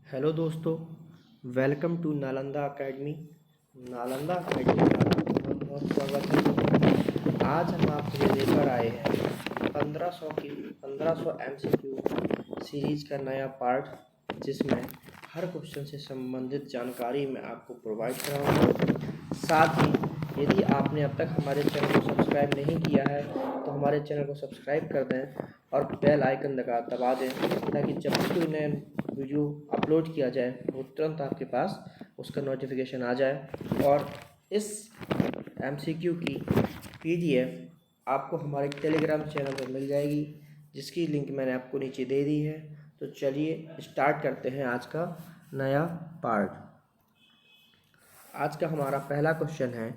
Hello दोस्तों, welcome to Nalanda Academy. Nalanda Academy का बहुत बहुत स्वागत है दोस्तों। आज हम आपके लिए लेकर आए हैं 1500 MCQ सीरीज का नया पार्ट, जिसमें हर क्वेश्चन से संबंधित जानकारी मैं आपको प्रोवाइड कराऊंगा। साथ ही यदि आपने अब तक हमारे चैनल को सब्सक्राइब नहीं किया है तो हमारे चैनल को सब्सक्राइब कर दें और बेल आइकन दबा दें, ताकि जब भी कोई नया वीडियो अपलोड किया जाए वो तुरंत आपके पास उसका नोटिफिकेशन आ जाए। और इस MCQ की PDF आपको हमारे टेलीग्राम चैनल पर मिल जाएगी, जिसकी लिंक मैंने आपको नीचे दे दी है। तो चलिए स्टार्ट करते हैं आज का नया पार्ट। आज का हमारा पहला क्वेश्चन है,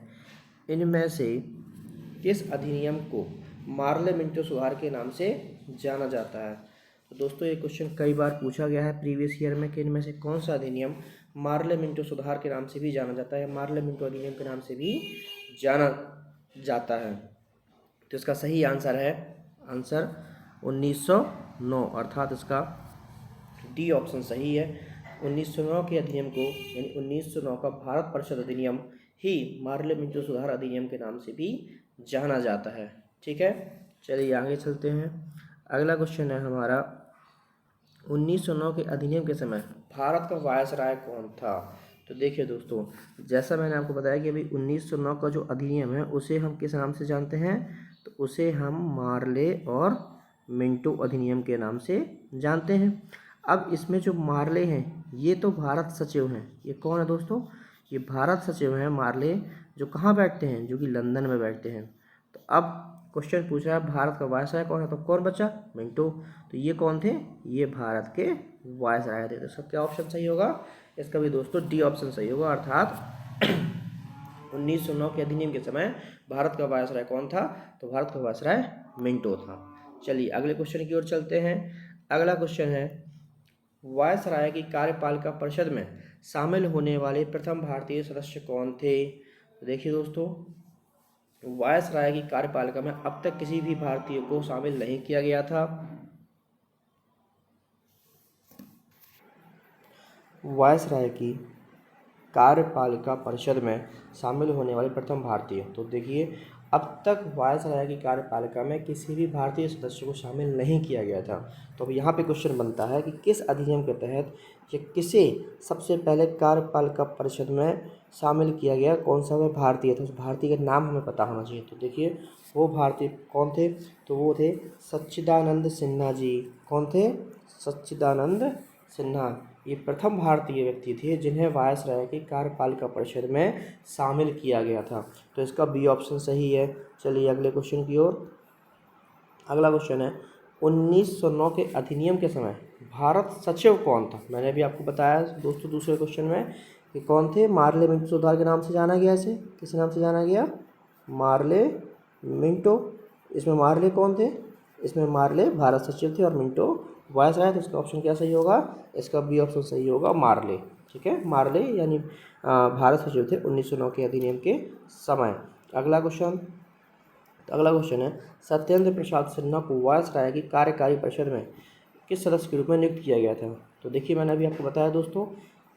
इनमें से किस अधिनियम को मार्ले मिंटो सुधार के नाम से जाना जाता है। तो दोस्तों, ये क्वेश्चन कई बार पूछा गया है प्रीवियस ईयर में कि इनमें से कौन सा अधिनियम मार्ले मिंटो सुधार के नाम से भी जाना जाता है, मार्ले मिंटो अधिनियम के नाम से भी जाना जाता है। तो इसका सही आंसर है आंसर 1909, अर्थात इसका डी ऑप्शन सही है। 1909 के अधिनियम को, यानी 1909 का भारत परिषद अधिनियम ही मार्ले मिंटो सुधार अधिनियम के नाम से भी जाना जाता है। ठीक है, चलिए आगे चलते हैं। अगला क्वेश्चन है हमारा, 1909 के अधिनियम के समय भारत का वायसराय कौन था। तो देखिए दोस्तों, जैसा मैंने आपको बताया कि अभी 1909 का जो अधिनियम है उसे हम किस नाम से जानते हैं, तो उसे हम मार्ले और मिंटो अधिनियम के नाम से जानते हैं। अब इसमें जो मार्ले हैं ये तो भारत सचिव हैं। ये कौन है दोस्तों, ये भारत सचिव हैं मार्ले, जो कहाँ बैठते हैं, जो कि लंदन में बैठते हैं। तो अब क्वेश्चन पूछ रहा है भारत का वायसराय कौन है, तो कौन बचा, मिंटो। तो ये कौन थे, ये भारत के वायसराय थे। तो इसका क्या ऑप्शन सही होगा, इसका भी दोस्तों डी ऑप्शन सही होगा, अर्थात 1909 के अधिनियम के समय भारत का वायसराय कौन था, तो भारत का वायसराय मिंटो था। चलिए अगले क्वेश्चन की ओर चलते हैं। अगला क्वेश्चन है, वायसराय की कार्यपालिका परिषद में शामिल होने वाले प्रथम भारतीय सदस्य कौन थे। तो देखिए दोस्तों, वायसराय की कार्यपालिका में अब तक किसी भी भारतीय को शामिल नहीं किया गया था। वायसराय की कार्यपालिका परिषद में शामिल होने वाले प्रथम भारतीय, तो देखिए अब तक वायसराय की कार्यपालिका में किसी भी भारतीय सदस्य को शामिल नहीं किया गया था। तो अब यहाँ पे क्वेश्चन बनता है कि किस अधिनियम के तहत या किसे सबसे पहले कार्यपालिका परिषद में शामिल किया गया, कौन सा वह भारतीय था, उस भारतीय का नाम हमें पता होना चाहिए। तो देखिए वो भारतीय कौन थे, तो वो थे सच्चिदानंद सिन्हा जी। कौन थे, सच्चिदानंद सिन्हा। ये प्रथम भारतीय व्यक्ति थे जिन्हें वायसराय की कार्यपालिका परिषद में शामिल किया गया था। तो इसका बी ऑप्शन सही है। चलिए अगले क्वेश्चन की ओर। अगला क्वेश्चन है, 1909 के अधिनियम के समय भारत सचिव कौन था। मैंने भी आपको बताया दोस्तों दूसरे क्वेश्चन में कि कौन थे, मार्ले मिंटो सुधार के नाम से जाना गया। इसे किस नाम से जाना गया, मार्ले मिंटो। इसमें मार्ले कौन थे, इसमें मार्ले भारत सचिव थे और मिंटो वायसराय। तो इसका ऑप्शन क्या सही होगा, इसका बी ऑप्शन सही होगा, मार्ले। ठीक है, मार्ले यानी भारत सचिव थे 1909 के अधिनियम के समय। अगला क्वेश्चन, तो अगला क्वेश्चन है, सत्येंद्र प्रसाद सिन्हा को वायसराय की कार्यकारी परिषद में किस सदस्य के रूप में नियुक्त किया गया था। तो देखिए मैंने अभी आपको बताया दोस्तों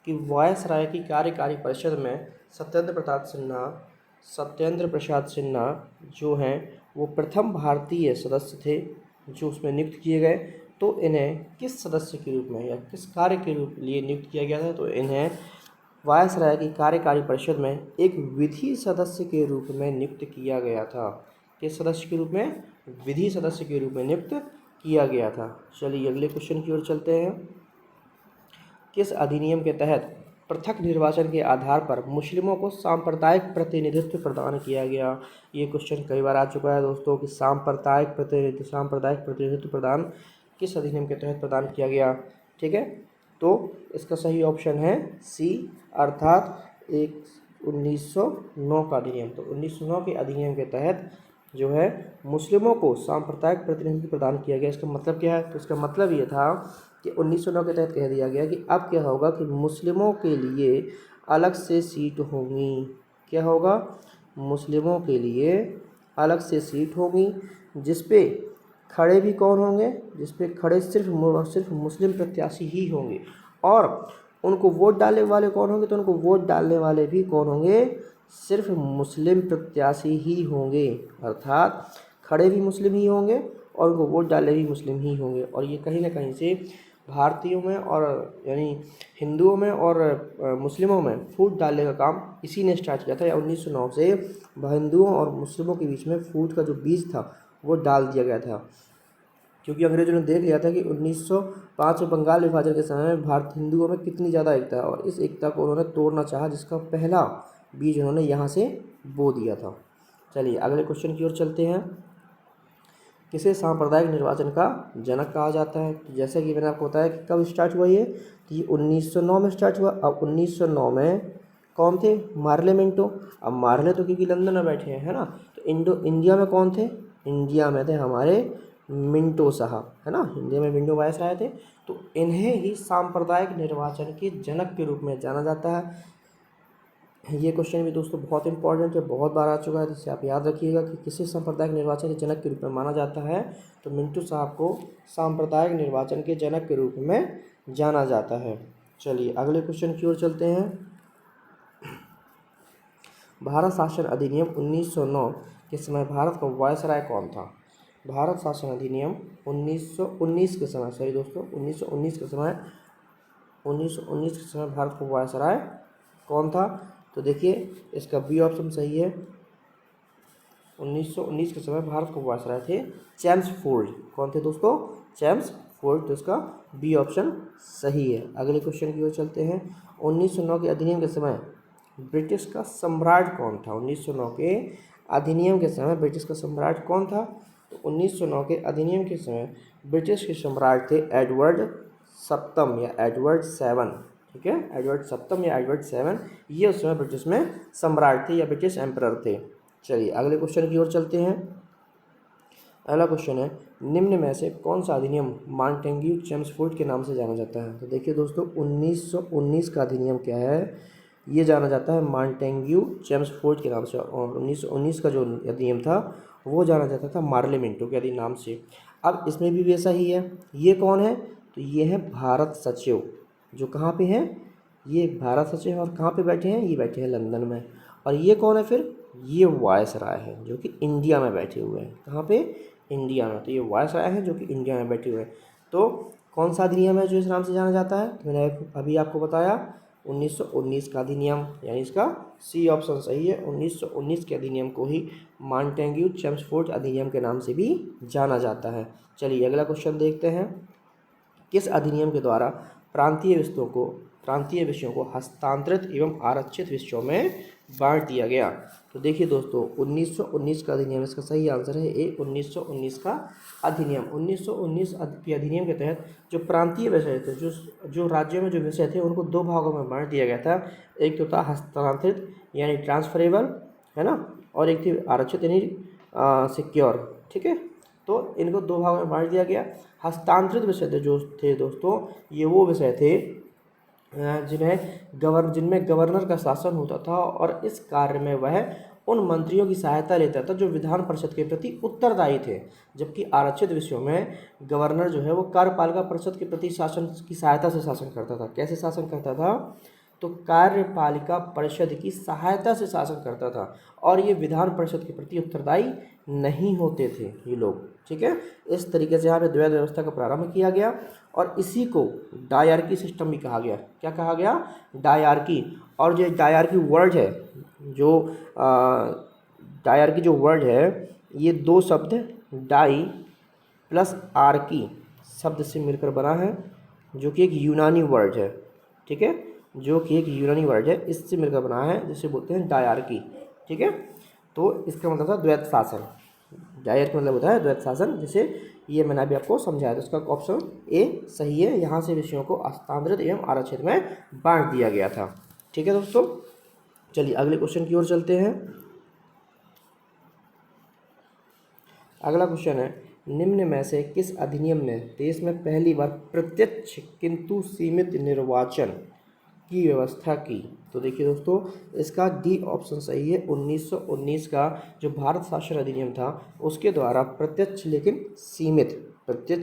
कि वायसराय की कार्यकारी परिषद में सत्येंद्र प्रसाद सिन्हा जो हैं वो प्रथम भारतीय सदस्य थे जो उसमें नियुक्त किए गए। तो इन्हें किस सदस्य के रूप में या किस कार्य के रूप लिए नियुक्त किया गया था, तो इन्हें वायसराय की कार्यकारी परिषद में एक विधि सदस्य के रूप में नियुक्त किया गया था। किस सदस्य के रूप में, विधि सदस्य के रूप में नियुक्त किया गया था। चलिए अगले क्वेश्चन की ओर चलते हैं। किस अधिनियम के तहत पृथक निर्वाचन के आधार पर मुस्लिमों को सांप्रदायिक प्रतिनिधित्व प्रदान किया गया। ये क्वेश्चन कई बार आ चुका है दोस्तों कि सांप्रदायिक प्रतिनिधित्व प्रदान किस अधिनियम के तहत प्रदान किया गया। ठीक है, तो इसका सही ऑप्शन है सी, अर्थात 1909 का अधिनियम। तो 1909 के अधिनियम के तहत जो है मुस्लिमों को सांप्रदायिक प्रतिनिधित्व प्रदान किया गया। इसका मतलब क्या है, तो इसका मतलब ये था कि 1909 के तहत कह दिया गया कि अब क्या होगा कि मुस्लिमों के लिए अलग से सीट होंगी। क्या होगा, मुस्लिमों के लिए अलग से सीट होंगी, जिस पे खड़े भी कौन होंगे, जिस पे खड़े सिर्फ मुस्लिम प्रत्याशी ही होंगे। और उनको वोट डालने वाले कौन होंगे, तो उनको वोट डालने वाले भी कौन होंगे, सिर्फ मुस्लिम प्रत्याशी ही होंगे, अर्थात खड़े भी मुस्लिम ही होंगे और उनको वोट डाले भी मुस्लिम ही होंगे। और ये कहीं ना कहीं से भारतीयों में और यानी हिंदुओं में और मुस्लिमों में फूट डालने का काम इसी ने स्टार्ट किया था, या 1909 से हिंदुओं और मुस्लिमों के बीच में फूट का जो बीज था वो डाल दिया गया था। क्योंकि अंग्रेजों ने देख लिया था कि 1905 में बंगाल विभाजन के समय में भारत हिंदुओं में कितनी ज़्यादा एकता है, और इस एकता को उन्होंने तोड़ना चाहा, जिसका पहला बीज उन्होंने यहाँ से बो दिया था। चलिए अगले क्वेश्चन की ओर चलते हैं। किसे सांप्रदायिक निर्वाचन का जनक कहा जाता है? तो जैसे कि मैंने आपको बताया कि कब स्टार्ट हुआ ये, तो ये 1909 में स्टार्ट हुआ। अब 1909 में कौन थे, मार्ले मिंटो। अब मार्ले तो क्योंकि लंदन में बैठे हैं, है ना, तो इंडिया में कौन थे, इंडिया में थे हमारे मिंटो साहब, है ना, इंडिया में मिंटो वायसराय थे। तो इन्हें ही सांप्रदायिक निर्वाचन के जनक के रूप में जाना जाता है। ये क्वेश्चन भी दोस्तों बहुत इंपॉर्टेंट है, बहुत बार आ चुका है, जिससे आप याद रखिएगा कि किसी सांप्रदायिक निर्वाचन के जनक के रूप में माना जाता है, तो मिंटो साहब को सांप्रदायिक निर्वाचन के जनक के रूप में जाना जाता है। चलिए अगले क्वेश्चन की ओर चलते हैं। भारत शासन अधिनियम 1909 के समय भारत का वायसराय कौन था? भारत शासन अधिनियम 1919 के समय, सॉरी दोस्तों 1919 के समय, 1919 के समय भारत का वायसराय कौन था? तो देखिए इसका बी ऑप्शन सही है। 1919 के समय भारत के वायसराय थे चेम्सफोर्ड। कौन थे दोस्तों? चेम्सफोर्ड। तो इसका बी ऑप्शन सही है। अगले क्वेश्चन की ओर चलते हैं। 1909 के अधिनियम के समय ब्रिटिश का सम्राट कौन था? 1909 के अधिनियम के समय ब्रिटिश का सम्राट कौन था? तो 1909 के अधिनियम के समय ब्रिटिश के सम्राट थे एडवर्ड सप्तम या एडवर्ड सेवन। ठीक है, एडवर्ड सप्तम या एडवर्ड सेवन, ये उस समय ब्रिटिश में सम्राट थे या ब्रिटिश एम्परर थे। चलिए अगले क्वेश्चन की ओर चलते हैं। अगला क्वेश्चन है, निम्न में से कौन सा अधिनियम मॉन्टेग्यू चेम्सफोर्ड के नाम से जाना जाता है? तो देखिए दोस्तों 1919 का अधिनियम क्या है, ये जाना जाता है मॉन्टेग्यू चेम्सफोर्ड के नाम से, और 1919 का जो अधिनियम था वो जाना जाता था मार्ले मिंटो के अधिनियम नाम से। अब इसमें भी वैसा ही है। ये कौन है? तो ये है भारत सचिव, जो कहाँ पे हैं, ये भारत सचिव, और कहाँ पे बैठे हैं, ये बैठे हैं लंदन में। और ये कौन है फिर? ये वायसराय है जो कि इंडिया में बैठे हुए हैं। कहाँ पे? इंडिया में। तो ये वायसराय है जो कि इंडिया में बैठे हुए हैं। तो कौन सा अधिनियम है जो इस नाम से जाना जाता है? तो मैंने अभी आपको बताया 1919 का अधिनियम, यानी इसका सी ऑप्शन सही है। 1919 के अधिनियम को ही मॉन्टेग्यू चेम्सफोर्ड अधिनियम के नाम से भी जाना जाता है। चलिए अगला क्वेश्चन देखते हैं। किस अधिनियम के द्वारा प्रांतीय विषयों को हस्तांतरित एवं आरक्षित विषयों में बांट दिया गया? तो देखिए दोस्तों 1919 का अधिनियम, इसका सही आंसर है ए 1919 का अधिनियम। 1919 के अधिनियम के तहत जो प्रांतीय विषय थे, जो राज्यों में जो विषय थे, उनको दो भागों में बांट दिया गया था। एक तो था हस्तांतरित यानी ट्रांसफरेबल, है ना, और एक थी आरक्षित यानी सिक्योर। ठीक है, तो इनको दो भागों में बांट दिया गया। हस्तांतरित विषय थे जो थे दोस्तों, ये वो विषय थे जिनमें गवर्नर का शासन होता था, और इस कार्य में वह उन मंत्रियों की सहायता लेता था जो विधान परिषद के प्रति उत्तरदायी थे। जबकि आरक्षित विषयों में गवर्नर जो है वो कार्यपालिका परिषद के प्रति शासन की सहायता से शासन करता था। कैसे शासन करता था? तो कार्यपालिका परिषद की सहायता से शासन करता था, और ये विधान परिषद के प्रति उत्तरदायी नहीं होते थे ये लोग। ठीक है, इस तरीके से यहाँ पे द्वैध व्यवस्था का प्रारंभ किया गया, और इसी को डायरकी सिस्टम भी कहा गया। क्या कहा गया? डायरकी। और जो डायरकी वर्ड है, जो डायरकी जो वर्ड है, ये दो शब्द डाई प्लस आर्की शब्द से मिलकर बना है, जो कि एक यूनानी वर्ड है। ठीक है, जो कि एक यूनानी वर्ड है, इससे मिलकर बना है, जिसे बोलते हैं डायरकी। ठीक है, तो इसका मतलब था द्वैत शासन। डायरकी मतलब होता है द्वैत शासन, जिसे ये मैंने अभी आपको समझाया। तो इसका ऑप्शन ए सही है। यहाँ से विषयों को हस्तांतरित एवं आरक्षित में बांट दिया गया था। ठीक है दोस्तों, चलिए अगले क्वेश्चन की ओर चलते हैं। अगला क्वेश्चन है, निम्न में से किस अधिनियम ने देश में पहली बार प्रत्यक्ष किंतु सीमित निर्वाचन की व्यवस्था की? तो देखिए दोस्तों, इसका डी ऑप्शन सही है। 1919 का जो भारत शासन अधिनियम था, उसके द्वारा प्रत्यक्ष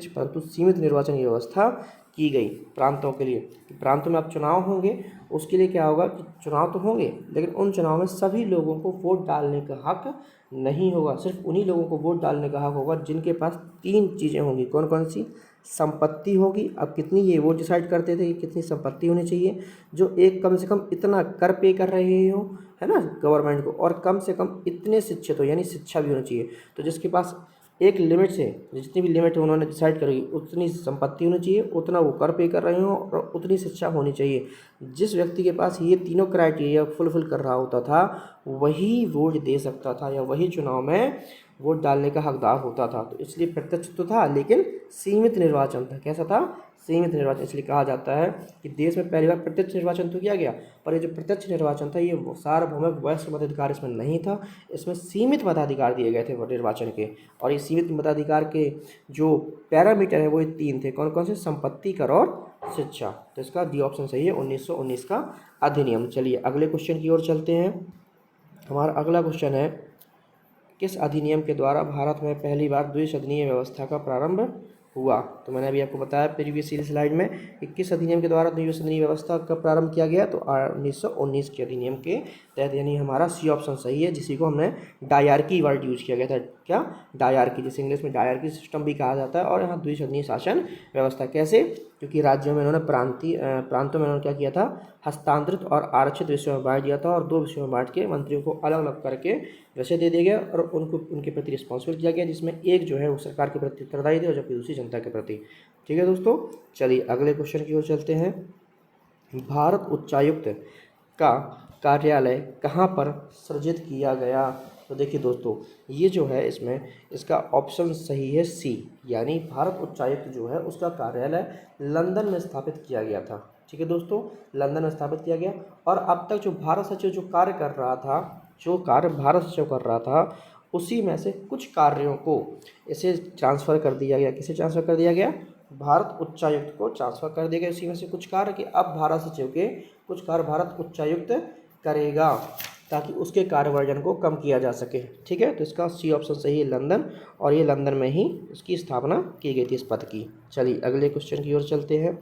परंतु सीमित निर्वाचन की व्यवस्था की गई प्रांतों के लिए। प्रांतों में अब चुनाव होंगे, उसके लिए क्या होगा कि चुनाव तो होंगे लेकिन उन चुनाव में सभी लोगों को वोट डालने का हक नहीं होगा। सिर्फ उन्हीं लोगों को वोट डालने का हक होगा जिनके पास 3 चीज़ें होंगी। कौन कौन सी? संपत्ति होगी। अब कितनी, ये वो डिसाइड करते थे कि कितनी संपत्ति होनी चाहिए। जो एक कम से कम इतना कर पे कर रहे हो, है ना, गवर्नमेंट को, और कम से कम इतने शिक्षित हो, यानी शिक्षा भी होनी चाहिए। तो जिसके पास एक लिमिट से, जितनी भी लिमिट उन्होंने डिसाइड करी, उतनी संपत्ति होनी चाहिए, उतना वो कर पे कर रहे हो और उतनी शिक्षा होनी चाहिए। जिस व्यक्ति के पास ये तीनों क्राइटेरिया फुलफिल कर रहा होता था वही वोट दे सकता था या वही चुनाव में वोट डालने का हकदार होता था। तो इसलिए प्रत्यक्ष तो था लेकिन सीमित निर्वाचन था। कैसा था? सीमित निर्वाचन। इसलिए कहा जाता है कि देश में पहली बार प्रत्यक्ष निर्वाचन तो किया गया, पर ये जो प्रत्यक्ष निर्वाचन था ये सार्वभौमिक वयस्क मताधिकार इसमें नहीं था। इसमें सीमित मताधिकार दिए गए थे निर्वाचन के, और ये सीमित मताधिकार के जो पैरामीटर है वो 3 थे। कौन कौन से? संपत्ति, कर और शिक्षा। तो इसका डी ऑप्शन सही है, 1919 का अधिनियम। चलिए अगले क्वेश्चन की ओर चलते हैं। हमारा अगला क्वेश्चन है, किस अधिनियम के द्वारा भारत में पहली बार द्विसदनीय व्यवस्था का प्रारंभ हुआ? तो मैंने अभी आपको बताया प्रीवियस स्लाइड में कि किस अधिनियम के द्वारा द्विसदनीय व्यवस्था का प्रारंभ किया गया। तो 1919 के अधिनियम के तहत, यानी हमारा सी ऑप्शन सही है, जिसी को हमने डायरकी वर्ड यूज किया गया था। क्या? डायरकी, जिसे इंग्लिश में डायरकी सिस्टम भी कहा जाता है। और यहाँ द्विसदनीय शासन व्यवस्था। कैसे? क्योंकि राज्यों में इन्होंने प्रांतों में इन्होंने क्या किया था? हस्तांतरित और आरक्षित विषयों में बांट दिया था, और 2 विषयों में बांट के मंत्रियों को अलग अलग करके विषय दे दिया गया और उनको उनके प्रति रिस्पॉन्सिबल किया गया, जिसमें एक जो है वो सरकार के प्रति उत्तरदायी थे और जबकि दूसरी जनता के प्रति। ठीक है दोस्तों, चलिए अगले क्वेश्चन की ओर चलते हैं। भारत उच्चायुक्त का कार्यालय कहाँ पर सृजित किया गया? तो देखिए दोस्तों, ये जो है इसमें इसका ऑप्शन सही है सी, यानी भारत उच्चायुक्त जो है उसका कार्यालय लंदन में स्थापित किया गया था। ठीक है दोस्तों, लंदन में स्थापित किया गया। और अब तक जो भारत सचिव जो कार्य कर रहा था, जो कार्य भारत सचिव कर रहा था, उसी में से कुछ कार्यों को इसे ट्रांसफ़र कर दिया गया। किसे ट्रांसफ़र कर दिया गया? भारत उच्चायुक्त को ट्रांसफ़र कर दिया गया। उसी में से कुछ कार्य कि अब भारत सचिव के कुछ कार्य भारत उच्चायुक्त करेगा, ताकि उसके कार्यवर्जन को कम किया जा सके। ठीक है, तो इसका सी ऑप्शन सही है, लंदन, और ये लंदन में ही उसकी स्थापना की गई थी इस पद की। चलिए अगले क्वेश्चन की ओर चलते हैं।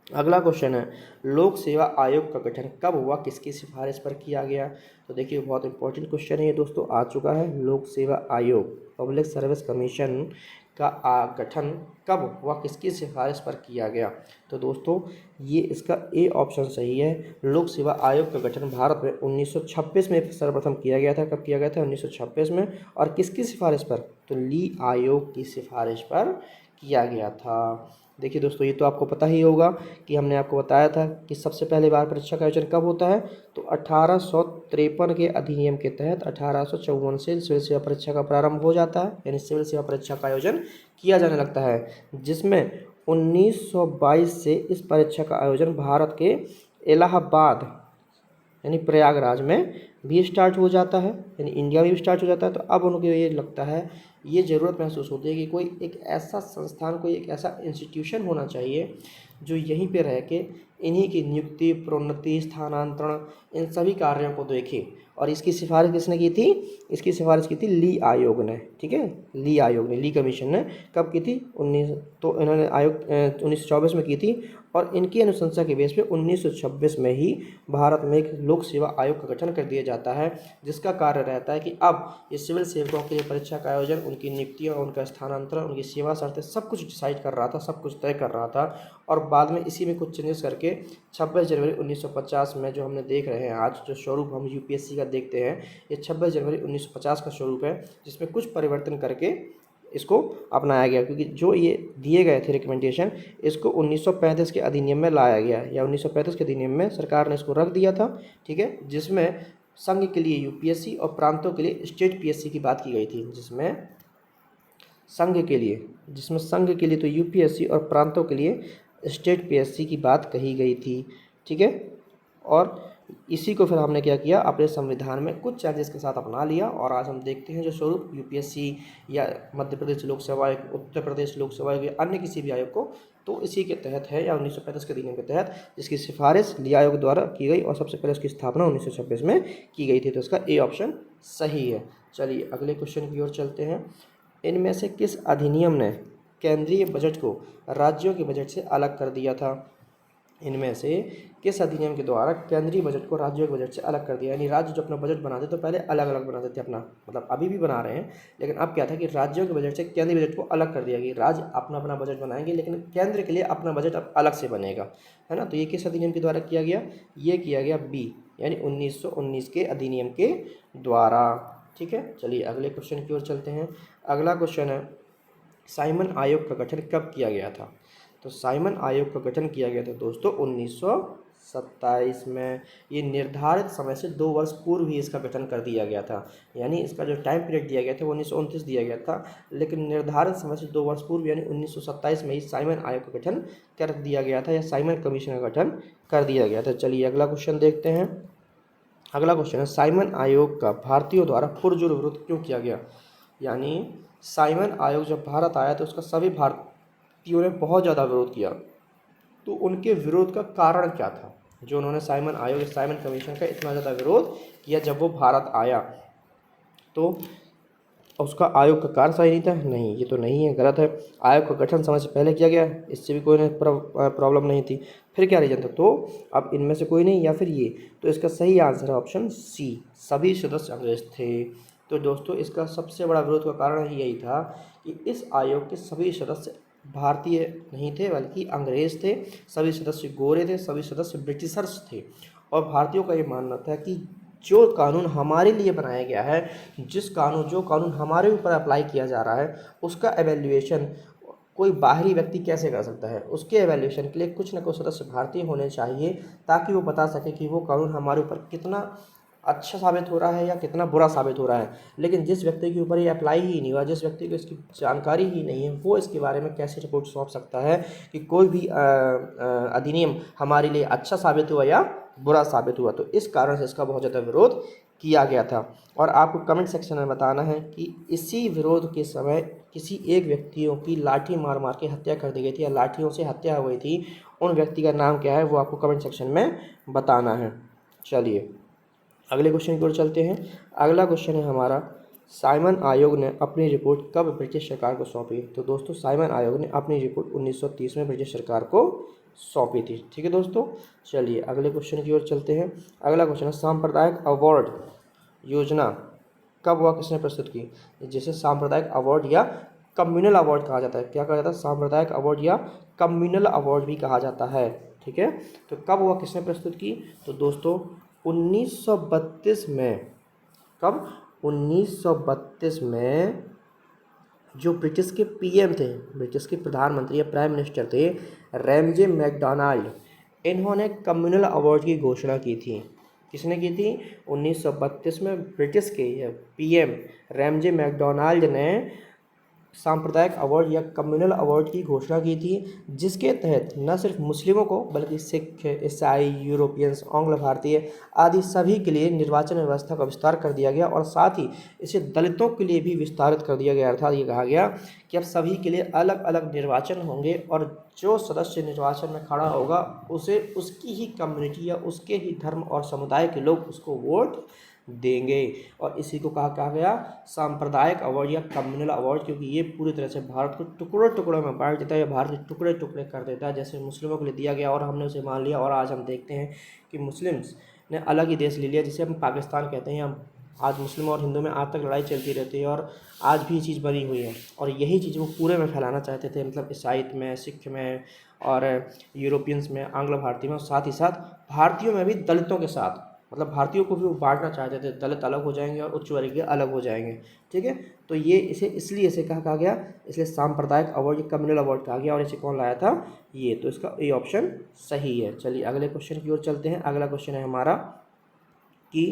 अगला क्वेश्चन है, लोक सेवा आयोग का गठन कब हुआ, किसकी सिफारिश पर किया गया? तो देखिए बहुत इंपॉर्टेंट क्वेश्चन है ये दोस्तों, आ चुका है। लोक सेवा आयोग, पब्लिक सर्विस कमीशन का गठन कब हुआ, किसकी सिफारिश पर किया गया? तो दोस्तों ये इसका ए ऑप्शन सही है। लोक सेवा आयोग का गठन भारत में 1926 में सर्वप्रथम किया गया था। कब किया गया था? 1926 में। और किसकी सिफारिश पर? तो ली आयोग की सिफारिश पर किया गया था। देखिए दोस्तों, ये तो आपको पता ही होगा कि हमने आपको बताया था कि सबसे पहले बार परीक्षा का आयोजन कब होता है। तो 1853 के अधिनियम के तहत 1854 से सिविल सेवा परीक्षा का प्रारंभ हो जाता है, यानी सिविल सेवा परीक्षा का आयोजन किया जाने लगता है, जिसमें 1922 से इस परीक्षा का आयोजन भारत के इलाहाबाद यानी प्रयागराज में भी स्टार्ट हो जाता है, यानी इंडिया में भी स्टार्ट हो जाता है। तो अब उनको ये लगता है, ये ज़रूरत महसूस होती है कि कोई एक ऐसा संस्थान, कोई एक ऐसा इंस्टीट्यूशन होना चाहिए जो यहीं पे रह के इन्हीं की नियुक्ति, प्रोन्नति, स्थानांतरण, इन सभी कार्यों को देखे। और इसकी सिफारिश किसने की थी? इसकी सिफारिश की थी ली आयोग ने। ठीक है, ली आयोग ने, ली कमीशन ने कब की थी? तो इन्होंने आयोग 1924 में की थी, और इनकी अनुशंसा के बेस पे 1926 में ही भारत में एक लोक सेवा आयोग का गठन कर दिया जाता है, जिसका कार्य रहता है कि अब ये सिविल सेवकों के लिए परीक्षा का आयोजन, उनकी नियुक्तियाँ, उनका स्थानांतरण, उनकी सेवा शर्तें सब कुछ डिसाइड कर रहा था, सब कुछ तय कर रहा था। और बाद में इसी में कुछ चेंजेस करके 26 जनवरी 1950 में जो हमने देख रहे हैं आज, जो स्वरूप हम यूपीएससी का देखते हैं, ये 26 जनवरी 1950 का स्वरूप है, जिसमें कुछ परिवर्तन करके इसको अपनाया गया। क्योंकि जो ये दिए गए थे रिकमेंडेशन, इसको 1935 के अधिनियम में लाया गया, या 1935 के अधिनियम में सरकार ने इसको रख दिया था। ठीक है, जिसमें संघ के लिए यूपीएससी और प्रांतों के लिए स्टेट पीएससी की बात की गई थी। जिसमें संघ के लिए तो यूपीएससी और प्रांतों के लिए स्टेट पीएससी की बात कही गई थी। ठीक है, और इसी को फिर हमने क्या किया, अपने संविधान में कुछ चेंजेस के साथ अपना लिया। और आज हम देखते हैं जो स्वरूप यूपीएससी या मध्य प्रदेश लोक सेवा आयोग, उत्तर प्रदेश लोक सेवा आयोग या अन्य किसी भी आयोग को, तो इसी के तहत है, या 1935 के अधिनियम के तहत, जिसकी सिफारिश ली आयोग द्वारा की गई और सबसे पहले उसकी स्थापना 1926 में की गई थी। तो इसका ए ऑप्शन सही है। चलिए अगले क्वेश्चन की ओर चलते हैं। इनमें से किस अधिनियम ने केंद्रीय बजट को राज्यों के बजट से अलग कर दिया था? इनमें से किस अधिनियम के द्वारा केंद्रीय बजट को राज्यों के बजट से अलग कर दिया? यानी राज्य जो अपना बजट बनाते तो पहले अलग अलग बनाते थे अपना, मतलब अभी भी बना रहे हैं, लेकिन अब क्या था कि राज्यों के बजट से केंद्रीय बजट को अलग कर दिया कि राज्य अपना अपना बजट बनाएंगे, लेकिन केंद्र के लिए अपना बजट अब अलग से बनेगा, है ना। तो ये किस अधिनियम के द्वारा किया गया? ये किया गया बी, यानी 1919 के अधिनियम के द्वारा। ठीक है, चलिए अगले क्वेश्चन की ओर चलते हैं। अगला क्वेश्चन है, साइमन आयोग का गठन कब किया गया था? तो साइमन आयोग का गठन किया गया था दोस्तों 1927 में। ये निर्धारित समय से 2 वर्ष पूर्व ही इसका गठन कर दिया गया था, यानी इसका जो टाइम पीरियड दिया गया था वो 1929 दिया गया था, लेकिन निर्धारित समय से 2 वर्ष पूर्व यानी 1927 में ही साइमन आयोग का गठन कर दिया गया था, या साइमन कमीशन का गठन कर दिया गया था। चलिए अगला क्वेश्चन देखते हैं। अगला क्वेश्चन है, साइमन आयोग का भारतीयों द्वारा पुरजोर विरोध क्यों किया गया? यानी साइमन आयोग जब भारत आया तो उसका सभी भारतीयों ने बहुत ज़्यादा विरोध किया, तो उनके विरोध का कारण क्या था जो उन्होंने साइमन आयोग, साइमन कमीशन का इतना ज़्यादा विरोध किया जब वो भारत आया? तो उसका आयोग का कार्य सही नहीं था? नहीं, ये तो नहीं है, गलत है। आयोग का गठन समय से पहले किया गया, इससे भी कोई प्रॉब्लम नहीं थी। फिर क्या रीजन था? तो अब इनमें से कोई नहीं या फिर ये, तो इसका सही आंसर है ऑप्शन सी, सभी सदस्य अंग्रेज थे। तो दोस्तों इसका सबसे बड़ा विरोध का कारण ही यही था कि इस आयोग के सभी सदस्य भारतीय नहीं थे बल्कि अंग्रेज थे, सभी सदस्य गोरे थे, सभी सदस्य ब्रिटिशर्स थे, और भारतीयों का ये मानना था कि जो कानून हमारे लिए बनाया गया है, जो कानून हमारे ऊपर अप्लाई किया जा रहा है, उसका एवेल्युएशन कोई बाहरी व्यक्ति कैसे कर सकता है? उसके एवेल्युएशन के लिए कुछ न कुछ सदस्य भारतीय होने चाहिए, ताकि वो बता सके कि वो कानून हमारे ऊपर कितना अच्छा साबित हो रहा है या कितना बुरा साबित हो रहा है। लेकिन जिस व्यक्ति के ऊपर ये अप्लाई ही नहीं हुआ, जिस व्यक्ति को इसकी जानकारी ही नहीं है, वो इसके बारे में कैसे रिपोर्ट सौंप सकता है कि कोई भी अधिनियम हमारे लिए अच्छा साबित हुआ या बुरा साबित हुआ? तो इस कारण से इसका बहुत ज़्यादा विरोध किया गया था। और आपको कमेंट सेक्शन में बताना है कि इसी विरोध के समय किसी एक व्यक्तियों की लाठी मार मार के हत्या कर दी गई थी या लाठियों से हत्या हुई थी, उन व्यक्ति का नाम क्या है वो आपको कमेंट सेक्शन में बताना है। चलिए अगले क्वेश्चन की ओर चलते हैं। अगला क्वेश्चन है हमारा, साइमन आयोग ने अपनी रिपोर्ट कब ब्रिटिश सरकार को सौंपी? तो दोस्तों साइमन आयोग ने अपनी रिपोर्ट 1930 में ब्रिटिश सरकार को सौंपी थी। ठीक है दोस्तों, चलिए अगले क्वेश्चन की ओर चलते हैं। अगला क्वेश्चन है, सांप्रदायिक अवार्ड योजना कब व किसने प्रस्तुत की? जिसे सांप्रदायिक अवार्ड या कम्युनल अवार्ड कहा जाता है। क्या कहा जाता है? सांप्रदायिक अवार्ड या कम्युनल अवार्ड भी कहा जाता है। ठीक है, तो कब वह किसने प्रस्तुत की? तो दोस्तों 1932 में। कब? 1932 में जो ब्रिटिश के पीएम थे, ब्रिटिश के प्रधानमंत्री या प्राइम मिनिस्टर थे, रैमजे मैकडोनाल्ड, इन्होंने कम्युनल अवार्ड की घोषणा की थी। किसने की थी? 1932 में ब्रिटिश के पीएम रैमजे मैकडोनाल्ड ने सांप्रदायिक अवार्ड या कम्युनल अवार्ड की घोषणा की थी, जिसके तहत न सिर्फ मुस्लिमों को बल्कि सिख, ईसाई, यूरोपियंस, आंग्ल भारतीय आदि सभी के लिए निर्वाचन व्यवस्था का विस्तार कर दिया गया, और साथ ही इसे दलितों के लिए भी विस्तारित कर दिया गया। अर्थात ये कहा गया कि अब सभी के लिए अलग अलग निर्वाचन होंगे, और जो सदस्य निर्वाचन में खड़ा होगा उसे उसकी ही कम्युनिटी या उसके ही धर्म और समुदाय के लोग उसको वोट देंगे। और इसी को कहा गया सांप्रदायिक अवार्ड या कम्युनल अवार्ड, क्योंकि ये पूरी तरह से भारत को टुकड़ों टुकड़ों में बांट देता है या भारत के टुकड़े टुकड़े कर देता है। जैसे मुस्लिमों के लिए दिया गया और हमने उसे मान लिया, और आज हम देखते हैं कि मुस्लिम्स ने अलग ही देश ले लिया जिसे हम पाकिस्तान कहते हैं। हम आज मुस्लिम और हिंदू में आज तक लड़ाई चलती रहती है, और आज भी ये चीज़ बनी हुई है, और यही चीज़ वो पूरे में फैलाना चाहते थे, मतलब ईसाइत में, सिख में, और यूरोपियंस में, आंग्ल भारतीय में, और साथ ही साथ भारतीयों में भी दलितों के साथ, मतलब भारतीयों को भी वो बांटना चाहते थे। दलित अलग हो जाएंगे और उच्च वर्गीय अलग हो जाएंगे। ठीक है, तो ये इसे इसलिए इसे कहा गया, इसलिए सांप्रदायिक अवार्ड या कम्युनल अवार्ड कहा गया, और इसे कौन लाया था? ये, तो इसका ए ऑप्शन सही है। चलिए अगले क्वेश्चन की ओर चलते हैं। अगला क्वेश्चन है हमारा कि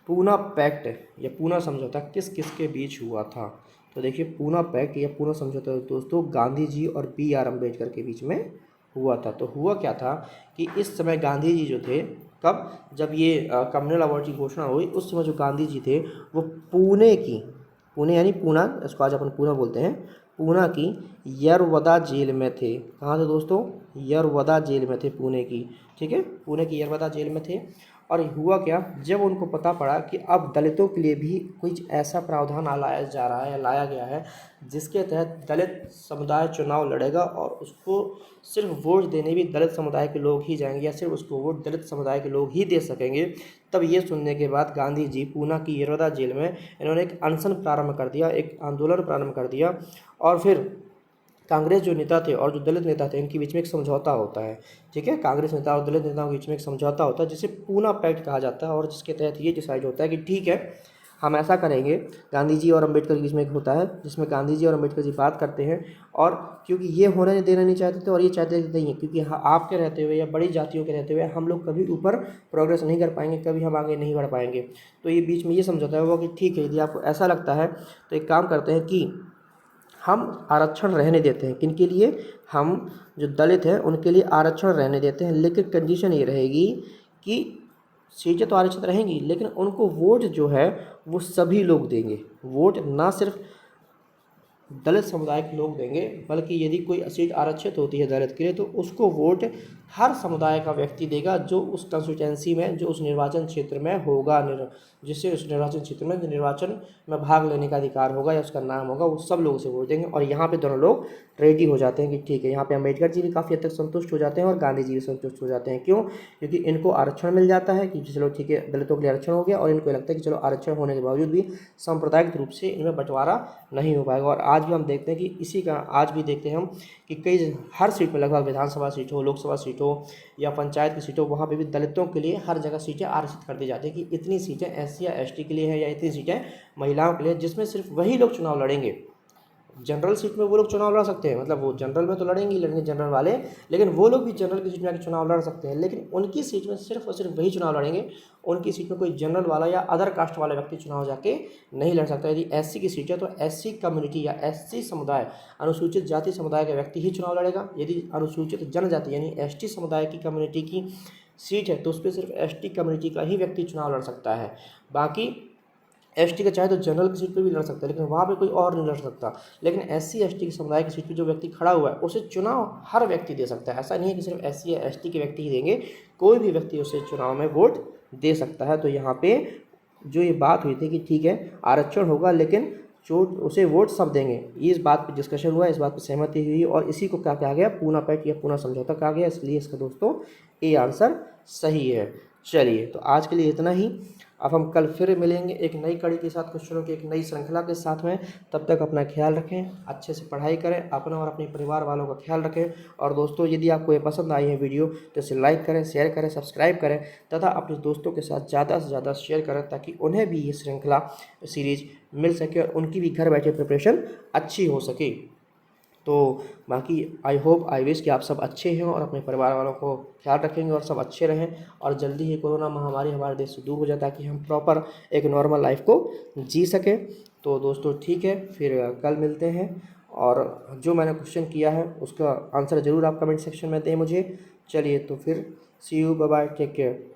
पूना पैक्ट या पूना समझौता किस किस के बीच हुआ था? तो देखिए पूना पैक्ट या पूना समझौता दोस्तों गांधी जी और BR अम्बेडकर के बीच में हुआ था। तो हुआ क्या था कि इस समय गांधी जी जो थे, कब? जब ये कम्युनल अवार्ड की घोषणा हुई, उस समय जो गांधी जी थे वो पुणे यानी पूना, इसको आज अपन पूना बोलते हैं, पूना की यरवदा जेल में थे। कहाँ थे दोस्तों? यरवदा जेल में थे, पुणे की, ठीक है, पुणे की यरवदा जेल में थे। और हुआ क्या, जब उनको पता पड़ा कि अब दलितों के लिए भी कुछ ऐसा प्रावधान लाया जा रहा है, लाया गया है जिसके तहत दलित समुदाय चुनाव लड़ेगा और उसको सिर्फ वोट देने भी दलित समुदाय के लोग ही जाएंगे, या सिर्फ उसको वोट दलित समुदाय के लोग ही दे सकेंगे। तब ये सुनने के बाद गांधी जी पूना की यरवदा जेल में इन्होंने एक अनशन प्रारंभ कर दिया, एक आंदोलन प्रारंभ कर दिया। और फिर कांग्रेस जो नेता थे और जो दलित नेता थे, इनके बीच में एक समझौता होता है, ठीक है, कांग्रेस नेता और दलित नेताओं के बीच में एक समझौता होता है जिसे पूना पैक्ट कहा जाता है, और जिसके तहत ये डिसाइड होता है कि ठीक है हम ऐसा करेंगे। गांधी जी और अम्बेडकर के बीच में एक होता है जिसमें गांधी जी और अम्बेडकर जी बात करते हैं, और क्योंकि ये होने देना नहीं चाहते थे और ये चाहते नहीं है, क्योंकि आपके रहते हुए या बड़ी जातियों के रहते हुए हम लोग कभी ऊपर प्रोग्रेस नहीं कर पाएंगे, कभी हम आगे नहीं बढ़ पाएंगे। तो ये बीच में ये समझौता हुआ कि ठीक है, यदि आपको ऐसा लगता है तो एक काम करते हैं कि हम आरक्षण रहने देते हैं। किनके लिए? हम जो दलित हैं उनके लिए आरक्षण रहने देते हैं, लेकिन कंडीशन ये रहेगी कि सीटें तो आरक्षित रहेंगी, लेकिन उनको वोट जो है वो सभी लोग देंगे। वोट ना सिर्फ दलित समुदाय के लोग देंगे, बल्कि यदि कोई सीट आरक्षित होती है दलित के लिए तो उसको वोट हर समुदाय का व्यक्ति देगा जो उस कंस्टिट्यूंसी में, जो उस निर्वाचन क्षेत्र में होगा, जिससे उस निर्वाचन क्षेत्र में जो निर्वाचन में भाग लेने का अधिकार होगा या उसका नाम होगा, वो सब लोग उसे वोट देंगे। और यहाँ पे दोनों लोग रेडी हो जाते हैं कि ठीक है, यहाँ पे अम्बेडकर जी भी काफ़ी हद तक संतुष्ट हो जाते हैं और गांधी जी भी संतुष्ट हो जाते हैं। क्यों? क्योंकि इनको आरक्षण मिल जाता है कि चलो ठीक है, दलितों के लिए आरक्षण हो गया, और इनको लगता है कि चलो आरक्षण होने के बावजूद भी सांप्रदायिक रूप से इनमें बंटवारा नहीं हो पाएगा। और आज भी हम देखते हैं कि इसी का आज भी देखते हैं हम कि कई हर सीट में, लगभग विधानसभा सीट हो, लोकसभा सीट हो या पंचायत की सीट हो, वहाँ पे भी दलितों के लिए हर जगह सीटें आरक्षित कर दी जाती है कि इतनी सीटें एससी या एसटी के लिए है या इतनी सीटें महिलाओं के लिए, जिसमें सिर्फ वही लोग चुनाव लड़ेंगे। जनरल सीट में वो लोग चुनाव लड़ सकते हैं, मतलब वो जनरल में तो लड़ेंगे जनरल वाले, लेकिन वो लोग भी जनरल की सीट में आके चुनाव लड़ सकते हैं, लेकिन उनकी सीट में सिर्फ और सिर्फ वही चुनाव लड़ेंगे। उनकी सीट में कोई जनरल वाला या अदर कास्ट वाला व्यक्ति चुनाव जाके नहीं लड़ सकता। यदि एससी की सीट है तो एससी कम्युनिटी या एससी समुदाय, अनुसूचित जाति समुदाय का व्यक्ति ही चुनाव लड़ेगा। यदि अनुसूचित जनजाति यानी एसटी समुदाय की कम्युनिटी की सीट है तो उस पर सिर्फ एसटी कम्युनिटी का ही व्यक्ति चुनाव लड़ सकता है। बाकी एसटी का चाहे तो जनरल की सीट पे भी लड़ सकता है, लेकिन वहाँ पे कोई और नहीं लड़ सकता। लेकिन एससी एसटी की समुदाय की सीट पे जो व्यक्ति खड़ा हुआ है उसे चुनाव हर व्यक्ति दे सकता है। ऐसा नहीं है कि सिर्फ एससी या एसटी के व्यक्ति ही देंगे, कोई भी व्यक्ति उसे चुनाव में वोट दे सकता है। तो यहाँ पे जो ये बात हुई थी कि ठीक है आरक्षण होगा लेकिन जो उसे वोट सब देंगे, इस बात पर डिस्कशन हुआ, इस बात पर सहमति हुई और इसी को क्या कहा गया? पूना पैक्ट या पूना समझौता कहा गया। इसलिए इसका दोस्तों ए आंसर सही है। चलिए तो आज के लिए इतना ही। अब हम कल फिर मिलेंगे एक नई कड़ी के साथ, क्वेश्चनों की एक नई श्रृंखला के साथ में। तब तक अपना ख्याल रखें, अच्छे से पढ़ाई करें, अपना और अपने परिवार वालों का ख्याल रखें। और दोस्तों यदि आपको ये पसंद आई है वीडियो तो इसे लाइक करें, शेयर करें, सब्सक्राइब करें तथा अपने दोस्तों के साथ ज़्यादा से ज़्यादा शेयर करें ताकि उन्हें भी ये श्रृंखला सीरीज मिल सके और उनकी भी घर बैठे प्रिपरेशन अच्छी हो सके। तो बाकी आई होप आई विश कि आप सब अच्छे हैं और अपने परिवार वालों को ख्याल रखेंगे और सब अच्छे रहें और जल्दी ही कोरोना महामारी हमारे देश से दूर हो जाए ताकि हम प्रॉपर एक नॉर्मल लाइफ को जी सकें। तो दोस्तों ठीक है, फिर कल मिलते हैं और जो मैंने क्वेश्चन किया है उसका आंसर ज़रूर आप कमेंट सेक्शन में दें मुझे। चलिए तो फिर see you, bye bye, take care.